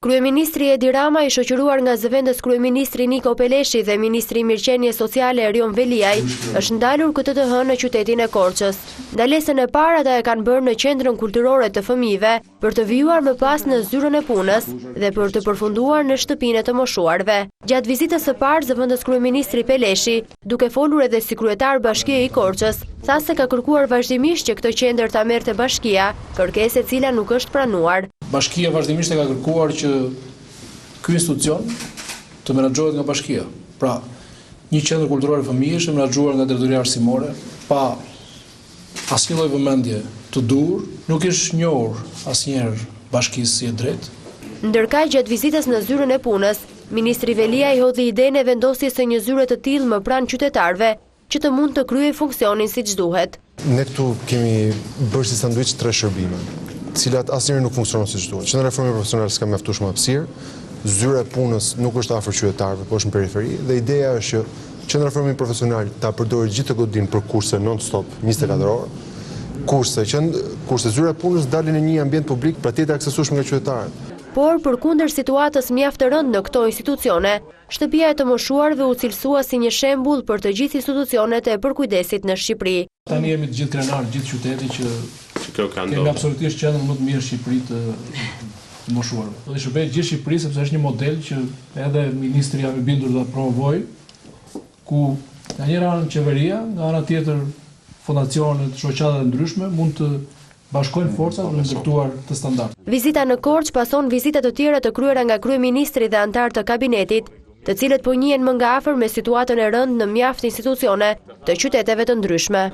Kryeministri Edi Rama, i shoqëruar nga zëvendës kryeministri Niko Peleshi dhe ministri i Mirëqenies Sociale Erion Veliaj, është ndalur këtë të hënë në qytetin e Korçës. Ndalesën e parë ata e kanë bërë në qendrën kulturore të fëmijëve për të vijuar më pas në zyrën e punës dhe për të përfunduar në shtëpinë e të moshuarve. Gjatë vizitës së parë, zëvendës kryeministri Peleshi, duke folur edhe si kryetar Bashkia e Korçës, tha se ka kërkuar vazhdimisht që këtë qendër ta merrte Bashkia, kërkesë e cila nuk është pranuar. Bashkia vazhdimisht e ka kërkuar që ky institucion të menaxhohet nga Bashkia. Pra, një qendër kulturore fëmijësh e menaxhuar nga drejtoria arsimore, pa asnjë lloj vëmendje të duhur, nuk është njohur asnjëherë Bashkisë si e drejtë. Ndërkaq, gjatë vizitës në zyrën e punës, ministri Veliaj hodhi idenë e vendosjes së një zyre të tillë më pranë qytetarëve, që të mund të kryej funksionin siç duhet. Ne këtu kemi bërë si sanduiç 3 shërbime, të cilat asnjëri nuk funksionon siç duhet. Qendra e formimit profesional s'ka mjaftueshëm hapësirë, zyra e punës nuk është afër qytetarëve, por është në periferi, dhe ideja është që qendra e formimit profesional ta përdorë gjithë të godin për kurse non-stop 24 orë, kurse zyra e punës dalin në një ambient publik për të aksesueshëm nga qytetarët. Por, përkundër situatës mjaft të rëndë në këto institucione, shtëpia e të moshuarve u cilësua si një shembull për të gjithë institucionet e përkujdesit në Shqipëri. Tani jemi të gjithë krenarë, gjithë qyteti që kemi absolutisht qendrën më të mirë Shqipëri të moshuarve. Do të shërbejë gjithë Shqipëri sepse është një model që edhe ministri jam i bindur ta promovoj, ku nga njëra anë qeveria, nga ana tjetër fondacionet, shoqata të ndryshme mund të bashkojnë forcat në ndërtuar të standardet. Vizita në Korçë pason vizita të tjera të kryera nga kryeministri dhe anëtar të kabinetit, të cilët po njihen më nga afër me situatën e rëndë në mjaft institucione të qyteteve të ndryshme.